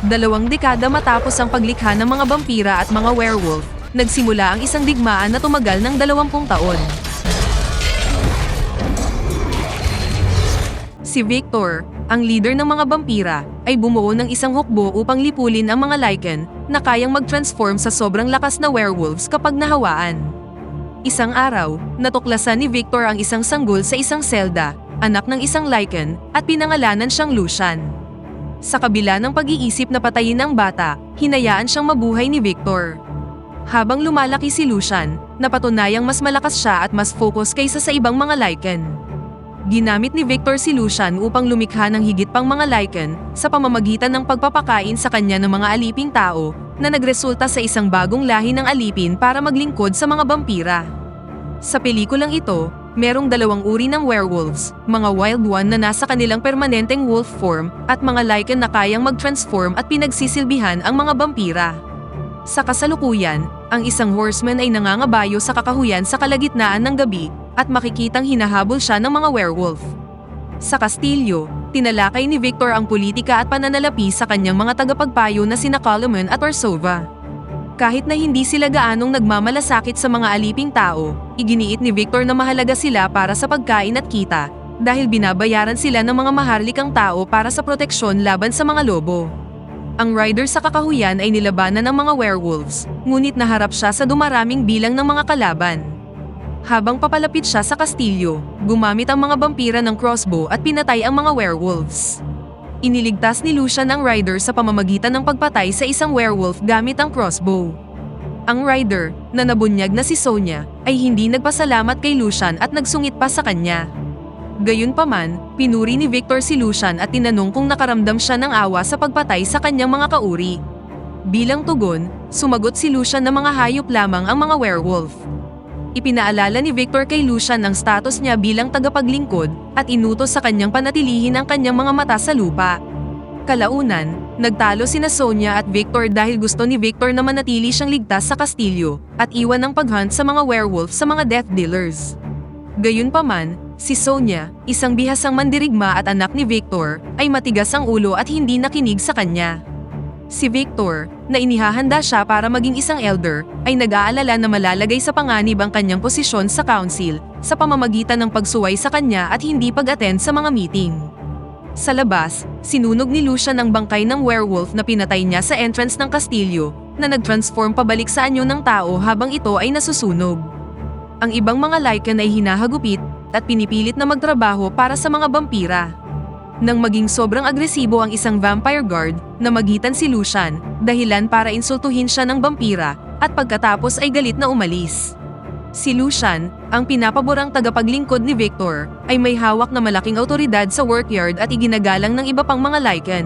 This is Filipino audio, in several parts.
2 dekada matapos ang paglikha ng mga vampira at mga werewolf, nagsimula ang isang digmaan na tumagal ng 20 taon. Si Victor, ang leader ng mga vampira, ay bumuo ng isang hukbo upang lipulin ang mga Lycan na kayang mag-transform sa sobrang lakas na werewolves kapag nahawaan. Isang araw, natuklasan ni Victor ang isang sanggol sa isang selda, anak ng isang Lycan, at pinangalanan siyang Lucian. Sa kabila ng pag-iisip na patayin ang bata, hinayaan siyang mabuhay ni Victor. Habang lumalaki si Lucian, napatunayang mas malakas siya at mas focus kaysa sa ibang mga Lycan. Ginamit ni Victor si Lucian upang lumikha ng higit pang mga Lycan sa pamamagitan ng pagpapakain sa kanya ng mga aliping tao na nagresulta sa isang bagong lahi ng alipin para maglingkod sa mga vampira. Sa pelikulang ito, merong 2 uri ng werewolves, mga wild one na nasa kanilang permanenteng wolf form at mga Lycan na kayang mag-transform at pinagsisilbihan ang mga vampira. Sa kasalukuyan, ang isang horseman ay nangangabayo sa kakahuyan sa kalagitnaan ng gabi at makikitang hinahabol siya ng mga werewolf. Sa kastilyo, tinalakay ni Victor ang politika at pananalapi sa kanyang mga tagapagpayo na sina Colomon at Orsova. Kahit na hindi sila gaanong nagmamalasakit sa mga aliping tao, iginiit ni Victor na mahalaga sila para sa pagkain at kita, dahil binabayaran sila ng mga maharlikang tao para sa proteksyon laban sa mga lobo. Ang rider sa kakahuyan ay nilabanan ng mga werewolves, ngunit naharap siya sa dumaraming bilang ng mga kalaban. Habang papalapit siya sa kastilyo, gumamit ang mga vampira ng crossbow at pinatay ang mga werewolves. Iniligtas ni Lucian ang rider sa pamamagitan ng pagpatay sa isang werewolf gamit ang crossbow. Ang rider, na nabunyag na si Sonia, ay hindi nagpasalamat kay Lucian at nagsungit pa sa kanya. Gayunpaman, pinuri ni Victor si Lucian at tinanong kung nakaramdam siya ng awa sa pagpatay sa kanyang mga kauri. Bilang tugon, sumagot si Lucian na mga hayop lamang ang mga werewolf. Ipinaalala ni Victor kay Lucian ang status niya bilang tagapaglingkod at inutos sa kanyang panatilihin ang kanyang mga mata sa lupa. Kalaunan, nagtalo sina Sonia at Victor dahil gusto ni Victor na manatili siyang ligtas sa kastilyo at iwan ang paghunt sa mga werewolf sa mga death dealers. Gayunpaman, si Sonia, isang bihasang mandirigma at anak ni Victor, ay matigas ang ulo at hindi nakinig sa kanya. Si Victor, na inihahanda siya para maging isang elder, ay nag-aalala na malalagay sa panganib ang kanyang posisyon sa council sa pamamagitan ng pagsuway sa kanya at hindi pag-attend sa mga meeting. Sa labas, sinunog ni Lucian ang bangkay ng werewolf na pinatay niya sa entrance ng kastilyo, na nag-transform pabalik sa anyo ng tao habang ito ay nasusunog. Ang ibang mga Lycan ay hinahagupit at pinipilit na magtrabaho para sa mga vampira. Nang maging sobrang agresibo ang isang vampire guard, namagitan si Lucian, dahilan para insultuhin siya ng vampira, at pagkatapos ay galit na umalis. Si Lucian, ang pinapaborang tagapaglingkod ni Victor, ay may hawak na malaking awtoridad sa workyard at iginagalang ng iba pang mga Lycan.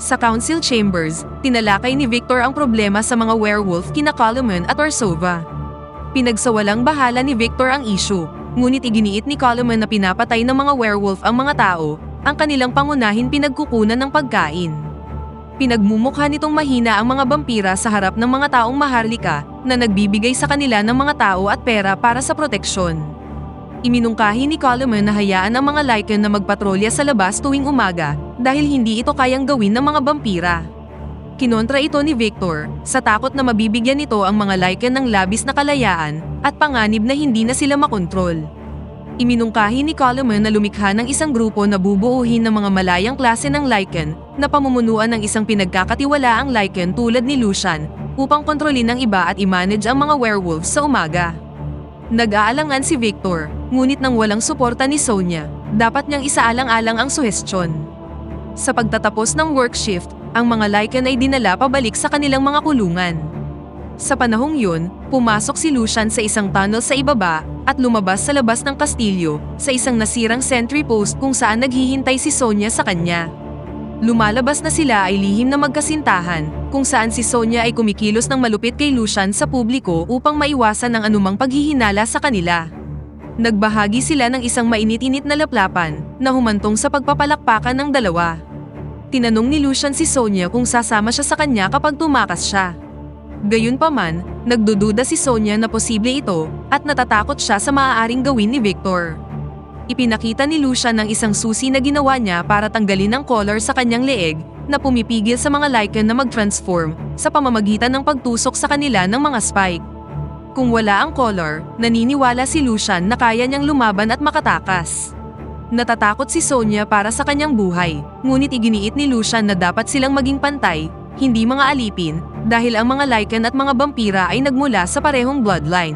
Sa council chambers, tinalakay ni Victor ang problema sa mga werewolf kina Colomon at Orsova. Pinagsawalang bahala ni Victor ang issue, ngunit iginiit ni Colomon na pinapatay ng mga werewolf ang mga tao, ang kanilang pangunahin pinagkukunan ng pagkain. Pinagmumukha nitong mahina ang mga vampira sa harap ng mga taong maharlika na nagbibigay sa kanila ng mga tao at pera para sa proteksyon. Iminungkahi ni Colomon na hayaan ang mga Lycan na magpatrolya sa labas tuwing umaga dahil hindi ito kayang gawin ng mga vampira. Kinontra ito ni Victor sa takot na mabibigyan nito ang mga Lycan ng labis na kalayaan at panganib na hindi na sila makontrol. Iminungkahi ni Colomon na lumikha ng isang grupo na bubuuhin ng mga malayang klase ng Lycan na pamumunuan ng isang pinagkakatiwalaang Lycan tulad ni Lucian upang kontrolin ang iba at i-manage ang mga werewolves sa umaga. Nag-aalangan si Victor, ngunit nang walang suporta ni Sonia, dapat niyang isaalang-alang ang suhestyon. Sa pagtatapos ng work shift, ang mga Lycan ay dinala pabalik sa kanilang mga kulungan. Sa panahong yun, pumasok si Lucian sa isang tunnel sa ibaba at lumabas sa labas ng kastilyo sa isang nasirang sentry post kung saan naghihintay si Sonia sa kanya. Lumalabas na sila ay lihim na magkasintahan, kung saan si Sonia ay kumikilos ng malupit kay Lucian sa publiko upang maiwasan ang anumang paghihinala sa kanila. Nagbahagi sila ng isang mainit-init na laplapan na humantong sa pagpapalakpakan ng dalawa. Tinanong ni Lucian si Sonia kung sasama siya sa kanya kapag tumakas siya. Gayunpaman, nagdududa si Sonia na posible ito at natatakot siya sa maaaring gawin ni Victor. Ipinakita ni Lucian ng isang susi na ginawa niya para tanggalin ang collar sa kanyang leeg na pumipigil sa mga Lycan na mag-transform sa pamamagitan ng pagtusok sa kanila ng mga spike. Kung wala ang collar, naniniwala si Lucian na kaya niyang lumaban at makatakas. Natatakot si Sonia para sa kanyang buhay, ngunit iginiit ni Lucian na dapat silang maging pantay, hindi mga alipin, dahil ang mga Lycan at mga vampira ay nagmula sa parehong bloodline.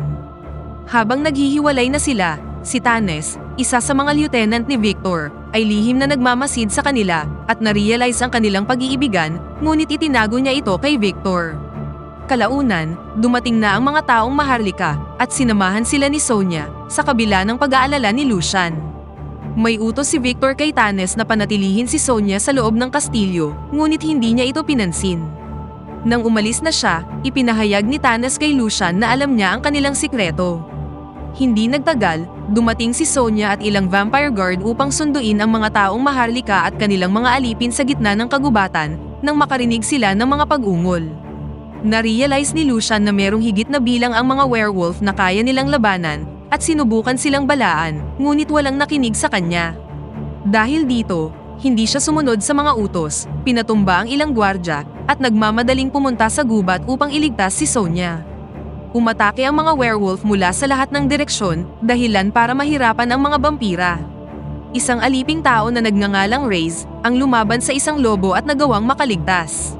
Habang naghihiwalay na sila, si Tanes, isa sa mga lieutenant ni Victor, ay lihim na nagmamasid sa kanila at na-realize ang kanilang pag-iibigan, ngunit itinago niya ito kay Victor. Kalaunan, dumating na ang mga taong Maharlika at sinamahan sila ni Sonia sa kabila ng pag-aalala ni Lucian. May utos si Victor kay Tanes na panatilihin si Sonia sa loob ng kastilyo, ngunit hindi niya ito pinansin. Nang umalis na siya, ipinahayag ni Tanes kay Lucian na alam niya ang kanilang sikreto. Hindi nagtagal, dumating si Sonia at ilang vampire guard upang sunduin ang mga taong Maharlika at kanilang mga alipin sa gitna ng kagubatan nang makarinig sila ng mga pag-ungol. Na-realize ni Lucian na merong higit na bilang ang mga werewolf na kaya nilang labanan at sinubukan silang balaan, ngunit walang nakinig sa kanya. Dahil dito, hindi siya sumunod sa mga utos, pinatumba ang ilang gwardya at nagmamadaling pumunta sa gubat upang iligtas si Sonia. Umatake ang mga werewolf mula sa lahat ng direksyon, dahilan para mahirapan ang mga vampira. Isang aliping tao na nagngangalang Reyes ang lumaban sa isang lobo at nagawang makaligtas.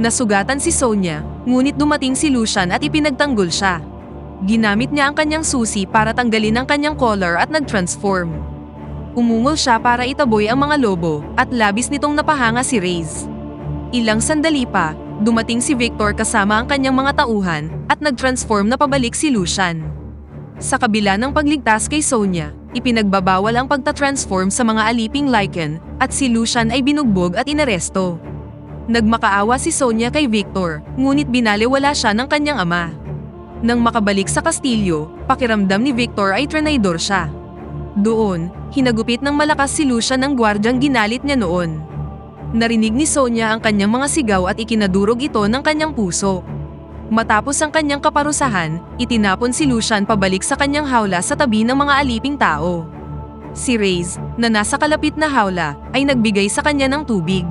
Nasugatan si Sonia, ngunit dumating si Lucian at ipinagtanggol siya. Ginamit niya ang kanyang susi para tanggalin ang kanyang collar at nag-transform. Umungol siya para itaboy ang mga lobo at labis nitong napahanga si Reyes. Ilang sandali pa, dumating si Victor kasama ang kanyang mga tauhan at nag-transform na pabalik si Lucian. Sa kabila ng pagligtas kay Sonia, ipinagbabawal ang pagta-transform sa mga aliping Lycan at si Lucian ay binugbog at inaresto. Nagmakaawa si Sonia kay Victor, ngunit binaliwala siya ng kanyang ama. Nang makabalik sa kastilyo, pakiramdam ni Victor ay trinaydor siya. Doon, hinagupit ng malakas si Lucian ng gwardyang ginalit niya noon. Narinig ni Sonia ang kanyang mga sigaw at ikinadurog ito ng kanyang puso. Matapos ang kanyang kaparusahan, itinapon si Lucian pabalik sa kanyang hawla sa tabi ng mga aliping tao. Si Reyes, na nasa kalapit na hawla, ay nagbigay sa kanya ng tubig.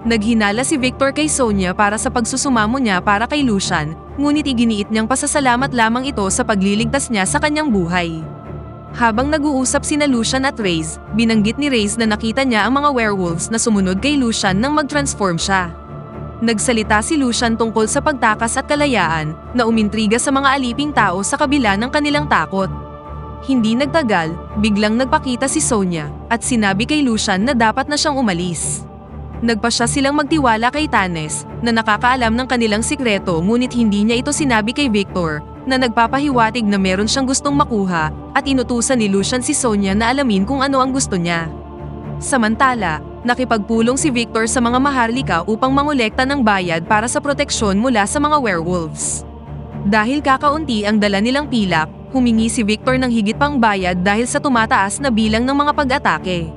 Naghinala si Victor kay Sonia para sa pagsusumamo niya para kay Lucian, ngunit iginiit niyang pasasalamat lamang ito sa pagliligtas niya sa kanyang buhay. Habang nag-uusap sina Lucian at Reyes, binanggit ni Reyes na nakita niya ang mga werewolves na sumunod kay Lucian nang mag-transform siya. Nagsalita si Lucian tungkol sa pagtakas at kalayaan na umintriga sa mga aliping tao sa kabila ng kanilang takot. Hindi nagtagal, biglang nagpakita si Sonia at sinabi kay Lucian na dapat na siyang umalis. Nagpasya silang magtiwala kay Tanes na nakakaalam ng kanilang sikreto, ngunit hindi niya ito sinabi kay Victor na nagpapahiwatig na meron siyang gustong makuha at inutusan ni Lucian si Sonia na alamin kung ano ang gusto niya. Samantala, nakipagpulong si Victor sa mga Maharlika upang mangolekta ng bayad para sa proteksyon mula sa mga werewolves. Dahil kakaunti ang dala nilang pilak, humingi si Victor ng higit pang bayad dahil sa tumataas na bilang ng mga pag-atake.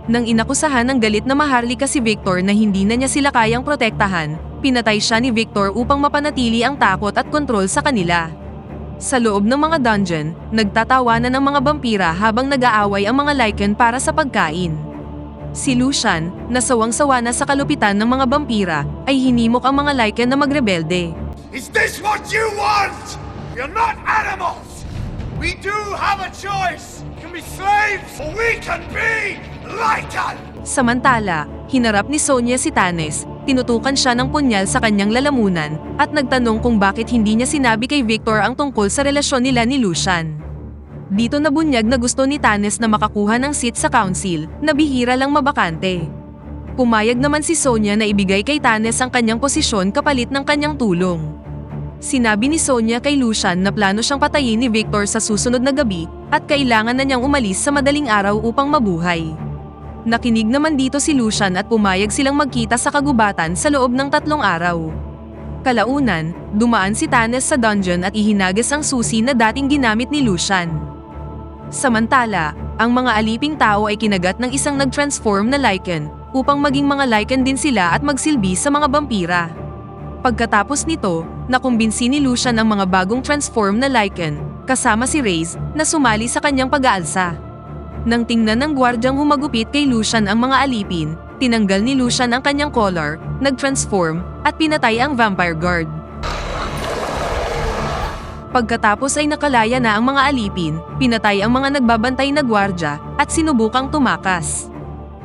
Nang inakusahan ng galit na Maharlika si Victor na hindi na niya sila kayang protektahan, pinatay siya ni Victor upang mapanatili ang takot at kontrol sa kanila. Sa loob ng mga dungeon, nagtatawanan ng mga vampira habang nag-aaway ang mga Lycan para sa pagkain. Si Lucian, na sawang-sawa na sa kalupitan ng mga vampira, ay hinimok ang mga Lycan na magrebelde. Is this what you want? You're not animals! We do have a choice! We can be slaves or we can be Lycan! Samantala, hinarap ni Sonia si Tanes, tinutukan siya ng punyal sa kanyang lalamunan, at nagtanong kung bakit hindi niya sinabi kay Victor ang tungkol sa relasyon nila ni Lucian. Dito nabunyag na gusto ni Tanes na makakuha ng seat sa council, na bihira lang mabakante. Pumayag naman si Sonia na ibigay kay Tanes ang kanyang posisyon kapalit ng kanyang tulong. Sinabi ni Sonia kay Lucian na plano siyang patayin ni Victor sa susunod na gabi at kailangan na niyang umalis sa madaling araw upang mabuhay. Nakinig naman dito si Lucian at pumayag silang magkita sa kagubatan sa loob ng 3 araw. Kalaunan, dumaan si Tanes sa dungeon at ihinagis ang susi na dating ginamit ni Lucian. Samantala, ang mga aliping tao ay kinagat ng isang nag-transform na Lycan upang maging mga Lycan din sila at magsilbi sa mga vampira. Pagkatapos nito, nakumbinsi ni Lucian ang mga bagong transform na Lycan, kasama si Reyes, na sumali sa kanyang pag-aalsa. Nang tingnan ng gwardyang humagupit kay Lucian ang mga alipin, tinanggal ni Lucian ang kanyang collar, nag-transform, at pinatay ang vampire guard. Pagkatapos ay nakalaya na ang mga alipin, pinatay ang mga nagbabantay na gwardya, at sinubukang tumakas.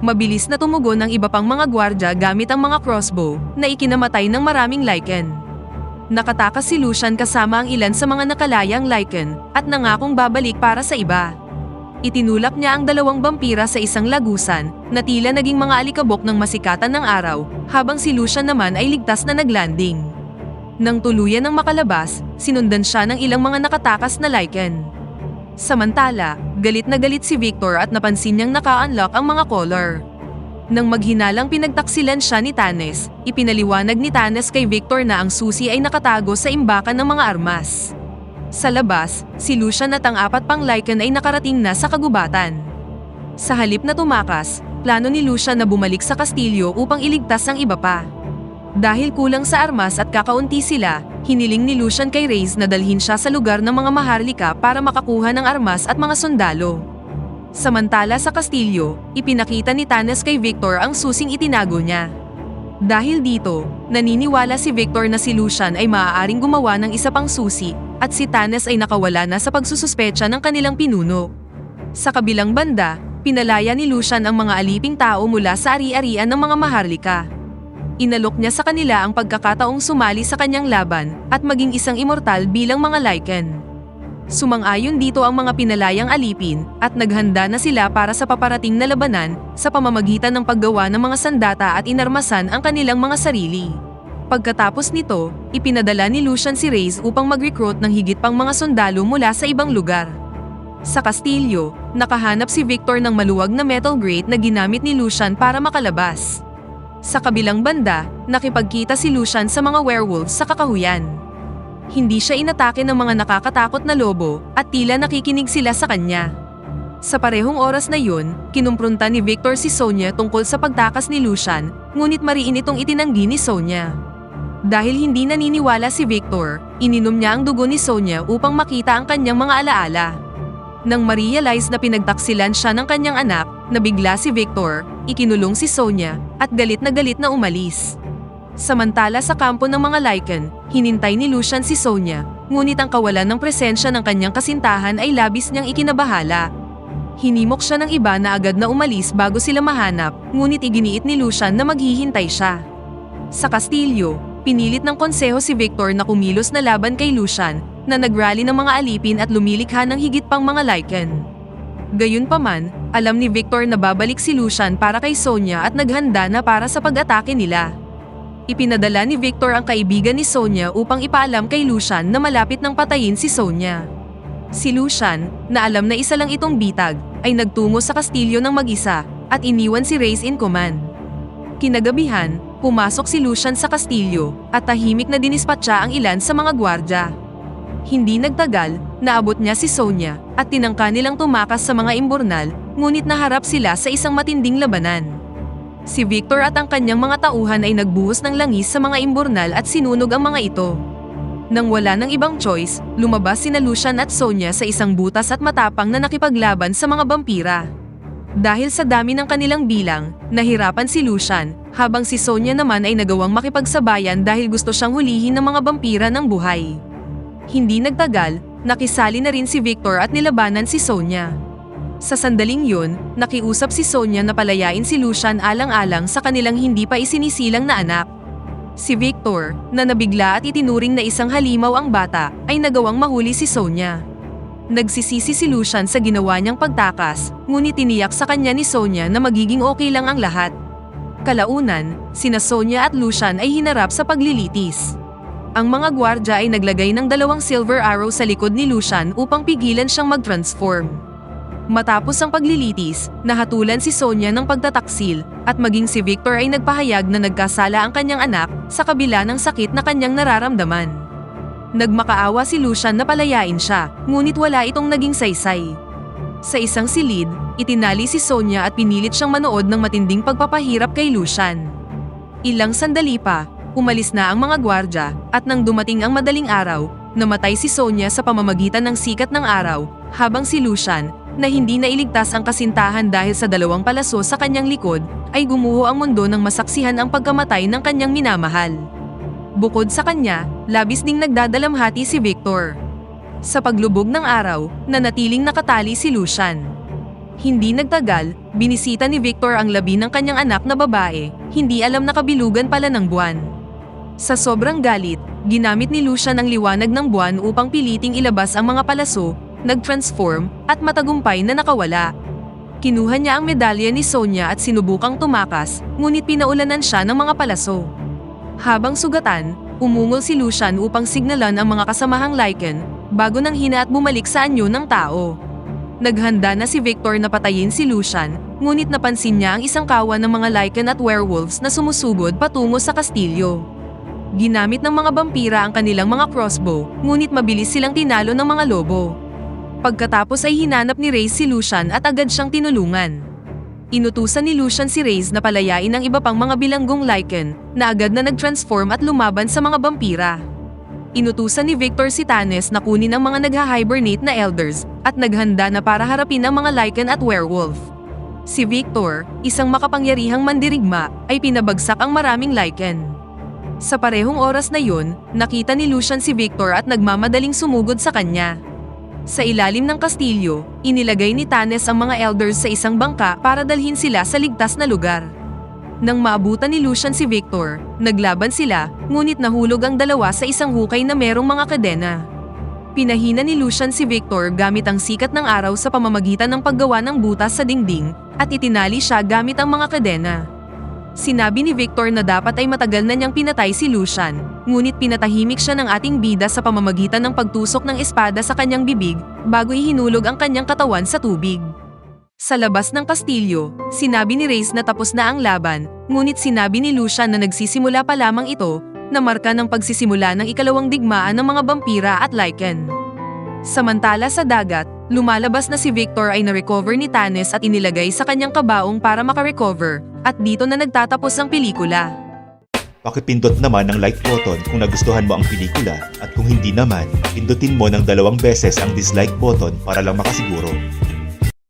Mabilis na tumugon ang iba pang mga gwardya gamit ang mga crossbow, na ikinamatay ng maraming Lycan. Nakatakas si Lucian kasama ang ilan sa mga nakalayang Lycan, at nangakong babalik para sa iba. Itinulak niya ang dalawang vampira sa isang lagusan, na tila naging mga alikabok ng masikatan ng araw, habang si Lucian naman ay ligtas na naglanding. Nang tuluyan ng makalabas, sinundan siya ng ilang mga nakatakas na Lycan. Samantala, galit na galit si Victor at napansin niyang naka-unlock ang mga collar. Nang maghinalang pinagtaksilan siya ni Tanes, ipinaliwanag ni Tanes kay Victor na ang susi ay nakatago sa imbakan ng mga armas. Sa labas, si Lucian at ang 4 pang Lycan ay nakarating na sa kagubatan. Sa halip na tumakas, plano ni Lucian na bumalik sa kastilyo upang iligtas ang iba pa. Dahil kulang sa armas at kakaunti sila, hiniling ni Lucian kay Reyes na dalhin siya sa lugar ng mga maharlika para makakuha ng armas at mga sundalo. Samantala sa kastilyo, ipinakita ni Tanes kay Victor ang susing itinago niya. Dahil dito, naniniwala si Victor na si Lucian ay maaaring gumawa ng isa pang susi, at si Tanes ay nakawala na sa pagsususpecha ng kanilang pinuno. Sa kabilang banda, pinalaya ni Lucian ang mga aliping tao mula sa ari-arian ng mga maharlika. Inalok niya sa kanila ang pagkakataong sumali sa kanyang laban at maging isang immortal bilang mga Lycan. Sumang-ayon dito ang mga pinalayang alipin at naghanda na sila para sa paparating na labanan sa pamamagitan ng paggawa ng mga sandata at inarmasan ang kanilang mga sarili. Pagkatapos nito, ipinadala ni Lucian si Reyes upang mag-recruit ng higit pang mga sundalo mula sa ibang lugar. Sa kastilyo, nakahanap si Victor ng maluwag na metal grate na ginamit ni Lucian para makalabas. Sa kabilang banda, nakipagkita si Lucian sa mga werewolves sa kakahuyan. Hindi siya inatake ng mga nakakatakot na lobo at tila nakikinig sila sa kanya. Sa parehong oras na yun, kinumpronta ni Victor si Sonia tungkol sa pagtakas ni Lucian, ngunit mariin itong itinanggi ni Sonia. Dahil hindi naniniwala si Victor, ininom niya ang dugo ni Sonia upang makita ang kanyang mga alaala. Nang ma-realize na pinagtaksilan siya ng kanyang anak, nabigla si Victor, ikinulong si Sonia, at galit na umalis. Samantala sa kampo ng mga Lycan, hinintay ni Lucian si Sonia, ngunit ang kawalan ng presensya ng kanyang kasintahan ay labis niyang ikinabahala. Hinimok siya ng iba na agad na umalis bago sila mahanap, ngunit iginiit ni Lucian na maghihintay siya. Sa kastilyo, pinilit ng konseho si Victor na kumilos na laban kay Lucian, na nagrally ng mga alipin at lumilikha ng higit pang mga Lycan. Gayunpaman, alam ni Victor na babalik si Lucian para kay Sonia at naghanda na para sa pag-atake nila. Ipinadala ni Victor ang kaibigan ni Sonia upang ipaalam kay Lucian na malapit nang patayin si Sonia. Si Lucian, na alam na isa lang itong bitag, ay nagtungo sa kastilyo ng mag-isa at iniwan si Reyes in command. Kinagabihan, pumasok si Lucian sa kastilyo at tahimik na dinispatsa ang ilan sa mga gwardya. Hindi nagtagal, naabot niya si Sonia at tinangka nilang tumakas sa mga imburnal, ngunit naharap sila sa isang matinding labanan. Si Victor at ang kanyang mga tauhan ay nagbuhos ng langis sa mga imburnal at sinunog ang mga ito. Nang wala ng ibang choice, lumabas sina Lucian at Sonia sa isang butas at matapang na nakipaglaban sa mga vampira. Dahil sa dami ng kanilang bilang, nahirapan si Lucian, habang si Sonia naman ay nagawang makipagsabayan dahil gusto siyang hulihin ng mga vampira ng buhay. Hindi nagtagal, nakisali na rin si Victor at nilabanan si Sonia. Sa sandaling yun, nakiusap si Sonia na palayain si Lucian alang-alang sa kanilang hindi pa isinisilang na anak. Si Victor, na nabigla at itinuring na isang halimaw ang bata, ay nagawang mahuli si Sonia. Nagsisisi si Lucian sa ginawa niyang pagtakas, ngunit tiniyak sa kanya ni Sonia na magiging okay lang ang lahat. Kalaunan, sina Sonia at Lucian ay hinarap sa paglilitis. Ang mga gwardya ay naglagay ng 2 silver arrow sa likod ni Lucian upang pigilan siyang mag-transform. Matapos ang paglilitis, nahatulan si Sonia ng pagtataksil, at maging si Victor ay nagpahayag na nagkasala ang kanyang anak sa kabila ng sakit na kanyang nararamdaman. Nagmakaawa si Lucian na palayain siya, ngunit wala itong naging saysay. Sa isang silid, itinali si Sonia at pinilit siyang manood ng matinding pagpapahirap kay Lucian. Ilang sandali pa, umalis na ang mga gwardya, at nang dumating ang madaling araw, namatay si Sonia sa pamamagitan ng sikat ng araw, habang si Lucian, na hindi nailigtas ang kasintahan dahil sa dalawang palaso sa kanyang likod, ay gumuho ang mundo nang masaksihan ang pagkamatay ng kanyang minamahal. Bukod sa kanya, labis ding nagdadalamhati si Victor. Sa paglubog ng araw, nanatiling nakatali si Lucian. Hindi nagtagal, binisita ni Victor ang labi ng kanyang anak na babae, hindi alam na kabilugan pala ng buwan. Sa sobrang galit, ginamit ni Lucian ang liwanag ng buwan upang piliting ilabas ang mga palaso, nag-transform, at matagumpay na nakawala. Kinuha niya ang medalya ni Sonia at sinubukang tumakas, ngunit pinaulanan siya ng mga palaso. Habang sugatan, umungol si Lucian upang signalan ang mga kasamahang Lycan, bago nang hina at bumalik sa anyo ng tao. Naghanda na si Victor na patayin si Lucian, ngunit napansin niya ang isang kawan ng mga Lycan at werewolves na sumusugod patungo sa kastilyo. Ginamit ng mga vampira ang kanilang mga crossbow, ngunit mabilis silang tinalo ng mga lobo. Pagkatapos ay hinanap ni Reyes si Lucian at agad siyang tinulungan. Inutusan ni Lucian si Reyes na palayain ang iba pang mga bilanggong Lycan, na agad na nag-transform at lumaban sa mga vampira. Inutusan ni Victor si Tanes na kunin ang mga nagha-hibernate na elders, at naghanda na para harapin ang mga Lycan at werewolf. Si Victor, isang makapangyarihang mandirigma, ay pinabagsak ang maraming Lycan. Sa parehong oras na yun, nakita ni Lucian si Victor at nagmamadaling sumugod sa kanya. Sa ilalim ng kastilyo, inilagay ni Tanes ang mga elders sa isang bangka para dalhin sila sa ligtas na lugar. Nang maabutan ni Lucian si Victor, naglaban sila, ngunit nahulog ang dalawa sa isang hukay na merong mga kadena. Pinahina ni Lucian si Victor gamit ang sikat ng araw sa pamamagitan ng paggawa ng butas sa dingding, at itinali siya gamit ang mga kadena. Sinabi ni Victor na dapat ay matagal na niyang pinatay si Lucian, ngunit pinatahimik siya ng ating bida sa pamamagitan ng pagtusok ng espada sa kanyang bibig, bago ihinulog ang kanyang katawan sa tubig. Sa labas ng kastilyo, sinabi ni Reyes na tapos na ang laban, ngunit sinabi ni Lucian na nagsisimula pa lamang ito, na marka ng pagsisimula ng ikalawang digmaan ng mga vampira at Lycan. Samantala sa dagat, lumalabas na si Victor ay na-recover ni Tanes at inilagay sa kanyang kabaong para makarecover, at dito na nagtatapos ang pelikula. Pakipindot naman ang like button kung nagustuhan mo ang pelikula, at kung hindi naman, pindutin mo ng 2 beses ang dislike button para lang makasiguro.